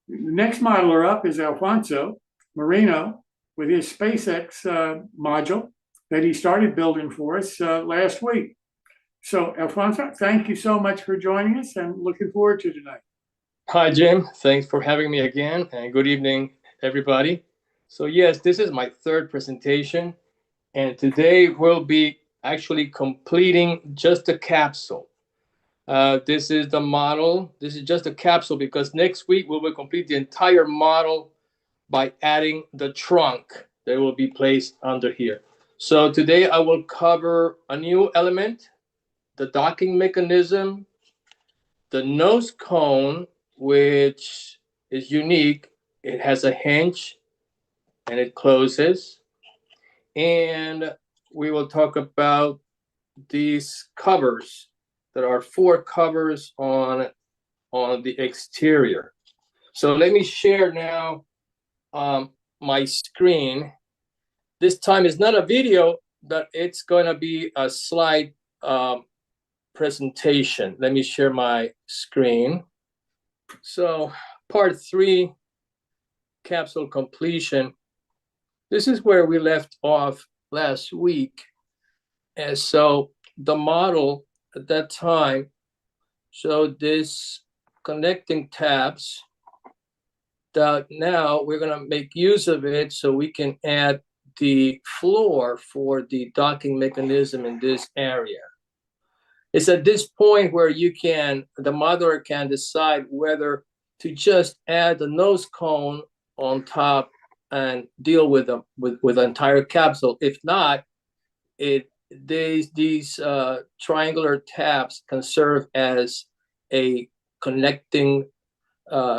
The next modeler up is Alfonso Moreno with his SpaceX module that he started building for us last week. So, Alfonso, thank you so much for joining us and looking forward to tonight. Hi, Jim. Thanks for having me again, and good evening, everybody. So, yes, this is my third presentation, and today we'll be actually completing just the capsule. This is the model. This is just a capsule because next week we will complete the entire model by adding the trunk that will be placed under here. So today I will cover a new element, the docking mechanism, the nose cone, which is unique. It has a hinge and it closes. And we will talk about these covers. There are 4 covers on the exterior. So let me share now my screen. This time is not a video, but it's going to be a slide presentation. Let me share my screen. So part 3, capsule completion. This is where we left off last week. And so the model at that time showed this connecting tabs that now we're going to make use of it so we can add the floor for the docking mechanism in this area. It's at this point where the modeler can decide whether to just add the nose cone on top and deal with the entire capsule. If not, these triangular tabs can serve as a connecting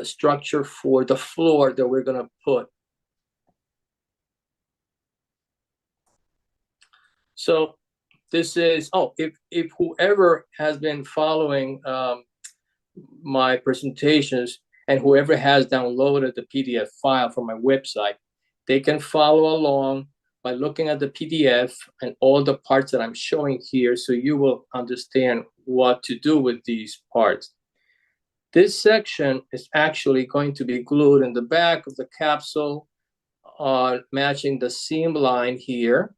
structure for the floor that we're going to put. So this is, if whoever has been following my presentations and whoever has downloaded the PDF file from my website, they can follow along by looking at the PDF and all the parts that I'm showing here, so you will understand what to do with these parts. This section is actually going to be glued in the back of the capsule, matching the seam line here.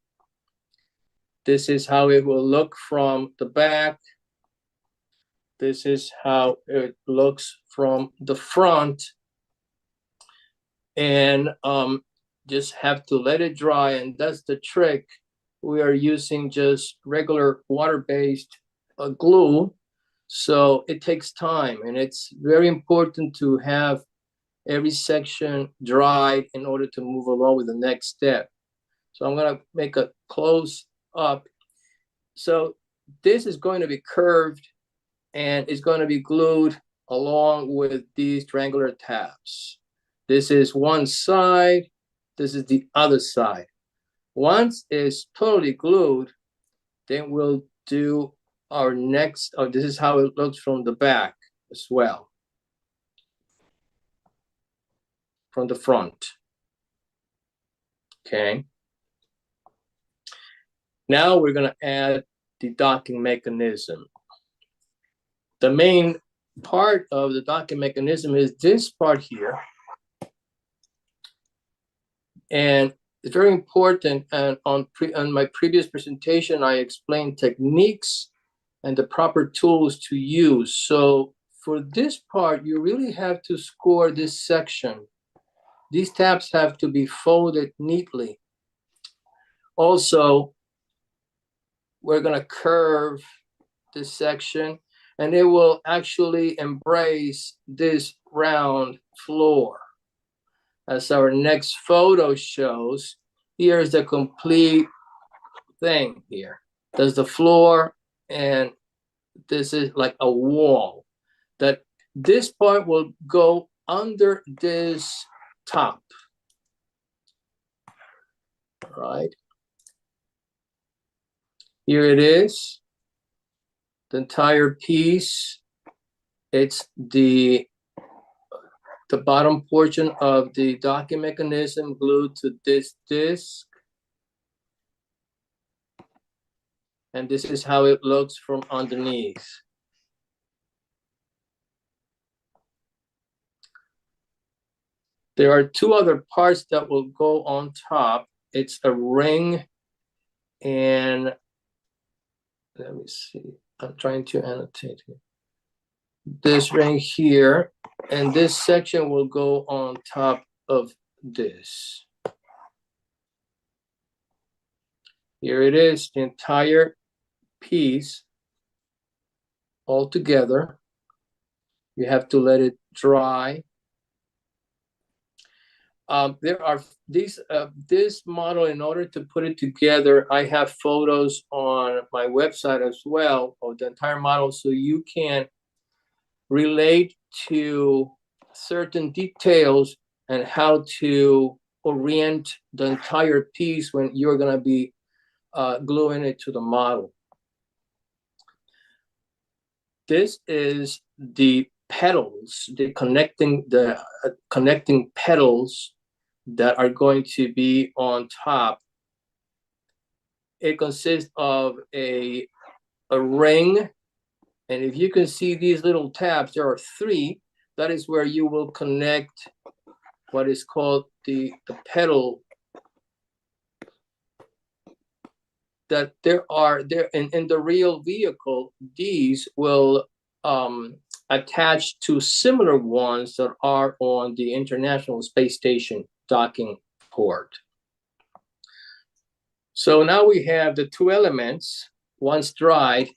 This is how it will look from the back. This is how it looks from the front. And just have to let it dry, and that's the trick. We are using just regular water-based glue, so it takes time, and it's very important to have every section dried in order to move along with the next step. So I'm going to make a close up. So this is going to be curved, and it's going to be glued along with these triangular tabs. This is one side. This is the other side. Once it's totally glued, then we'll do our next. Oh, this is how it looks from the back as well, from the front. Okay. Now we're going to add the docking mechanism. The main part of the docking mechanism is this part here. And it's very important, and on my previous presentation, I explained techniques and the proper tools to use. So for this part, you really have to score this section. These tabs have to be folded neatly. Also, we're going to curve this section, and it will actually embrace this round floor. As our next photo shows, here's the complete thing here. There's the floor, and this is like a wall. That this part will go under this top. All right. Here it is. The entire piece. It's the bottom portion of the docking mechanism glued to this disc. And this is how it looks from underneath. There are two other parts that will go on top. It's a ring, and let me see. I'm trying to annotate here. This ring here, and this section will go on top of this. Here it is, the entire piece all together. You have to let it dry. There are these this model. In order to put it together, I have photos on my website as well of the entire model, so you can relate to certain details and how to orient the entire piece when you're going to be gluing it to the model. This is the petals, the connecting petals that are going to be on top. It consists of a ring, and if you can see these little tabs, there are three. That is where you will connect what is called the petal. That there in the real vehicle, these will attach to similar ones that are on the International Space Station docking port. So now we have the two elements. Once dried,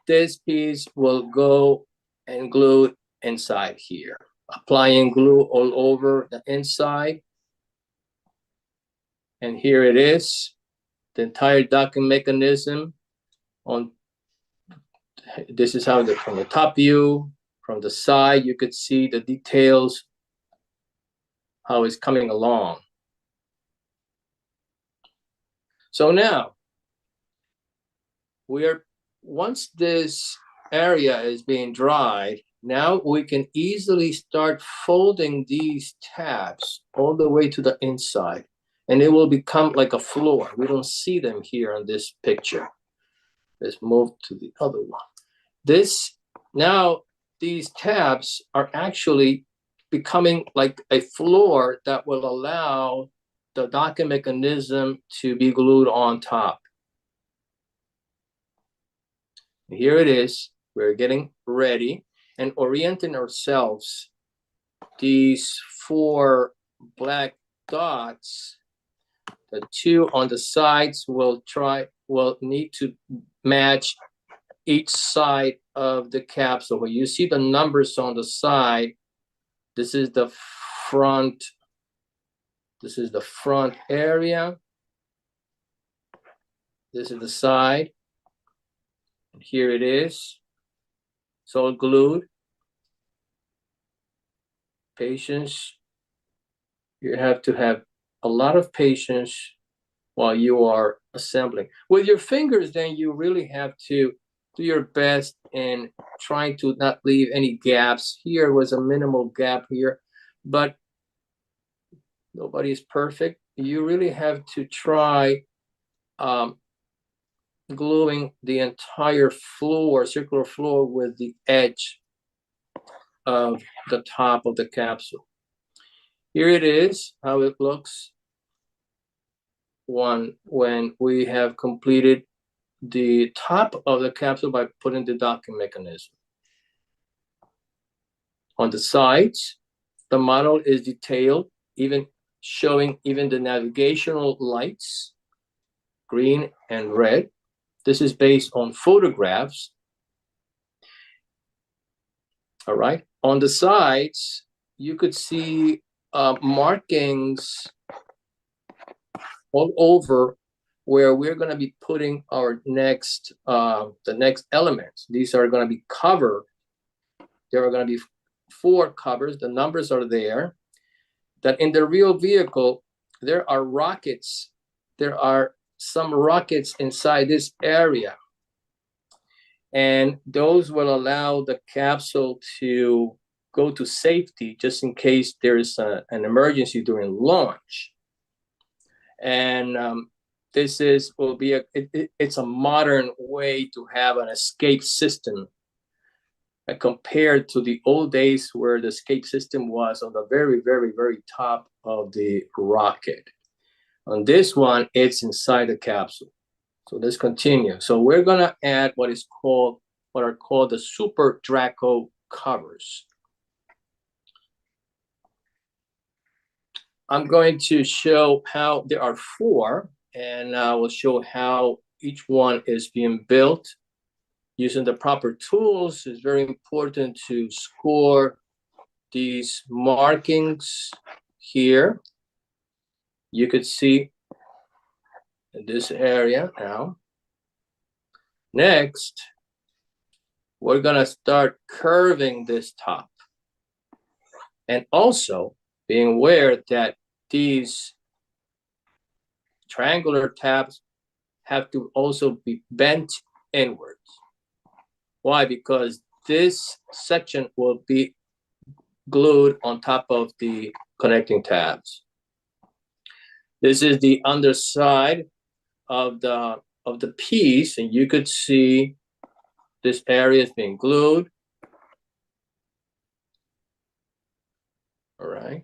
this piece will go and glue inside here, applying glue all over the inside. And here it is, the entire docking mechanism. On this is how from the top view, from the side, you could see the details, how it's coming along. So now, once this area is being dried, now we can easily start folding these tabs all the way to the inside, and it will become like a floor. We don't see them here on this picture. Let's move to the other one. Now these tabs are actually becoming like a floor that will allow the docking mechanism to be glued on top. Here it is. We're getting ready and orienting ourselves. These four black dots, the two on the sides will need to match each side of the capsule. When you see the numbers on the side, this is the front. This is the front area. This is the side. And here it is. It's all glued. Patience. You have to have a lot of patience while you are assembling. With your fingers, then you really have to do your best in trying to not leave any gaps. Here was a minimal gap here, but nobody is perfect. You really have to try gluing the entire floor, circular floor, with the edge of the top of the capsule. Here it is, how it looks when we have completed the top of the capsule by putting the docking mechanism. On the sides, the model is detailed, even showing even the navigational lights, green and red. This is based on photographs. All right. On the sides, you could see markings all over where we're going to be putting our next, the next elements. These are going to be covered. There are going to be 4 covers. The numbers are there. That in the real vehicle, there are rockets. There are some rockets inside this area. And those will allow the capsule to go to safety just in case there is an emergency during launch. And this will be it's a modern way to have an escape system compared to the old days where the escape system was on the very, very, very top of the rocket. On this one, it's inside the capsule. So let's continue. So we're gonna add what are called the Super Draco covers. I'm going to show how there are 4, and I will show how each one is being built using the proper tools. It's very important to score these markings here. You could see in this area now. Next, we're gonna start curving this top. And also being aware that these triangular tabs have to also be bent inwards. Why? Because this section will be glued on top of the connecting tabs. This is the underside of the piece, and you could see this area is being glued. All right.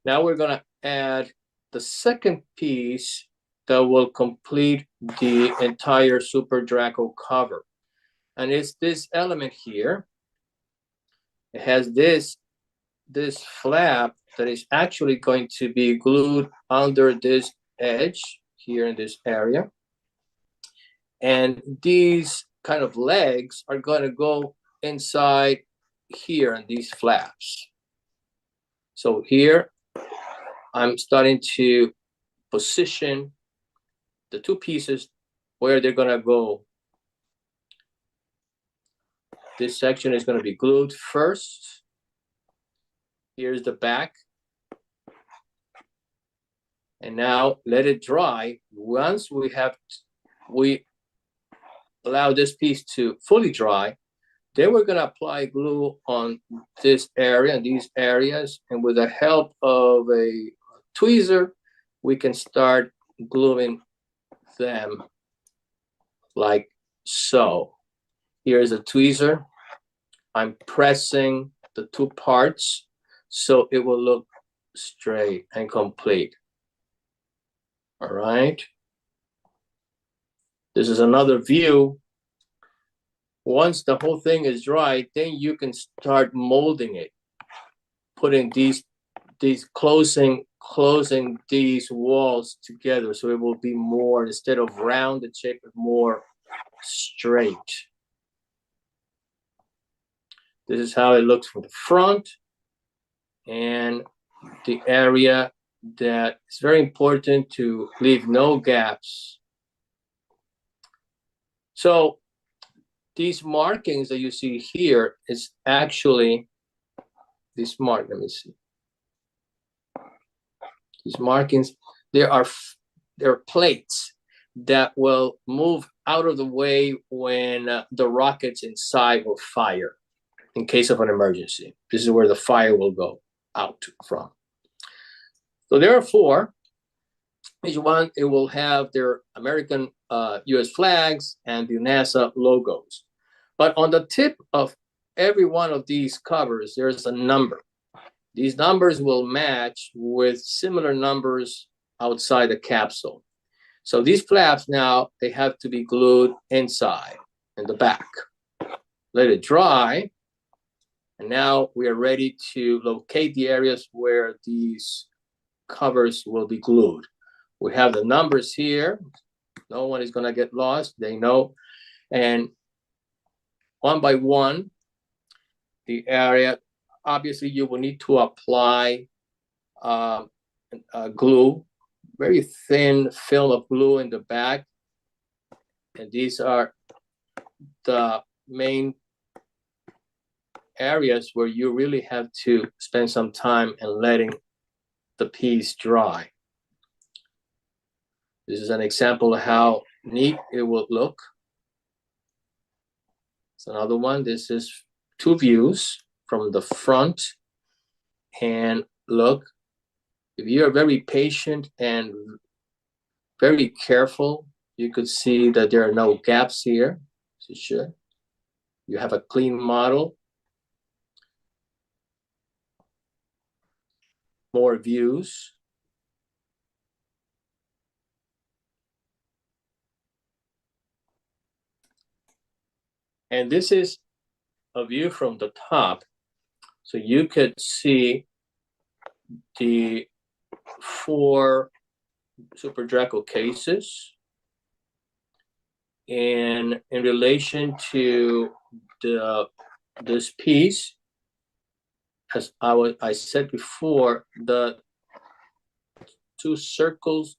Now we're gonna add the second piece that will complete the entire Super Draco cover. And it's this element here. It has this flap that is actually going to be glued under this edge here in this area. And these kind of legs are going to go inside here in these flaps. So here, I'm starting to position the 2 pieces where they're gonna go. This section is gonna be glued first. Here's the back. And now let it dry. Once we allow this piece to fully dry, then we're gonna apply glue on this area and these areas. And with the help of a tweezer, we can start gluing them like so. Here's a tweezer. I'm pressing the 2 parts so it will look straight and complete. All right. This is another view. Once the whole thing is dry, then you can start molding it, putting these closing these walls together, so it will be more, instead of rounded shape, more straight. This is how it looks from the front, and the area that is very important to leave no gaps. So these markings that you see here is actually this mark. Let me see. These markings, there are plates that will move out of the way when the rockets inside will fire in case of an emergency. This is where the fire will go out from. So there are 4. Each one, it will have their American US flags and the NASA logos. But on the tip of every one of these covers, there's a number. These numbers will match with similar numbers outside the capsule. So these flaps now, they have to be glued inside in the back. Let it dry. And now we are ready to locate the areas where these covers will be glued. We have the numbers here. No one is gonna get lost, they know. And one by one, the area, obviously you will need to apply glue, very thin film of glue in the back. And these are the main areas where you really have to spend some time and letting the piece dry. This is an example of how neat it will look. It's another one. This is 2 views from the front. And look, if you're very patient and very careful, you could see that there are no gaps here, as it should. You have a clean model. More views. And this is a view from the top. So you could see the 4 Super Draco cases. And in relation to this piece, as I said before, the 2 circles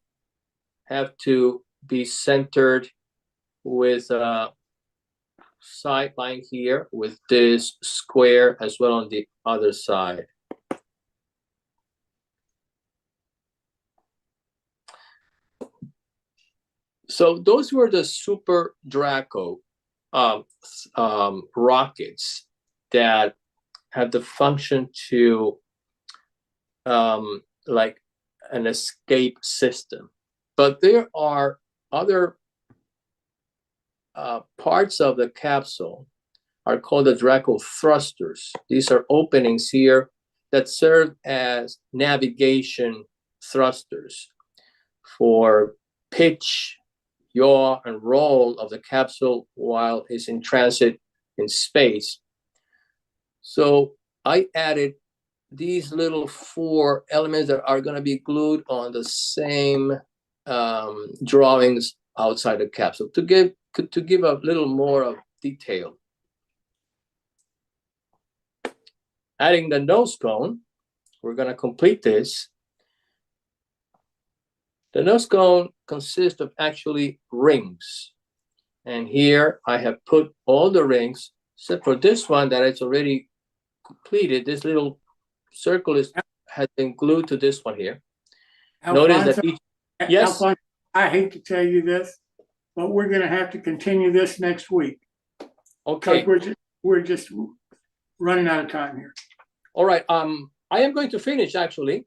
have to be centered with a sideline here with this square as well on the other side. So those were the Super Draco rockets that had the function to like an escape system. But there are other parts of the capsule are called the Draco thrusters. These are openings here that serve as navigation thrusters for pitch, yaw, and roll of the capsule while it's in transit in space. So I added these little 4 elements that are going to be glued on the same drawings outside the capsule to give a little more of detail. Adding the nose cone, we're going to complete this. The nose cone consists of actually rings. And here I have put all the rings, except for this one that is already completed. This little circle has been glued to this one here. Alfonso, notice that each, yes, Alfonso, I hate to tell you this, but we're going to have to continue this next week. Okay. We're just running out of time here. All right. I am going to finish actually.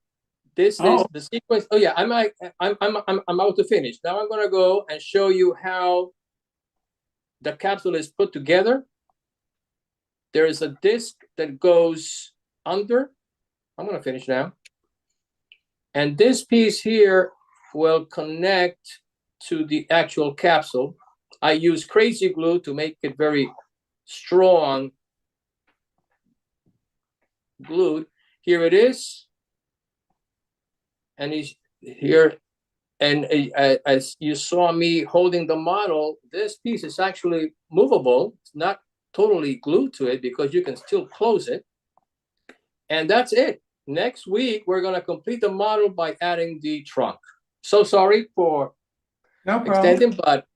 This is the sequence. Oh yeah, I'm about to finish. Now I'm going to go and show you how the capsule is put together. There is a disc that goes under. I'm going to finish now. And this piece here will connect to the actual capsule. I use crazy glue to make it very strong glued. Here it is. And he's here. And as you saw me holding the model, this piece is actually movable. It's not totally glued to it because you can still close it. And that's it. Next week, we're going to complete the model by adding the trunk. So sorry for extending, but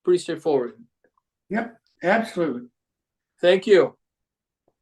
pretty straightforward. Yep, absolutely. Thank you.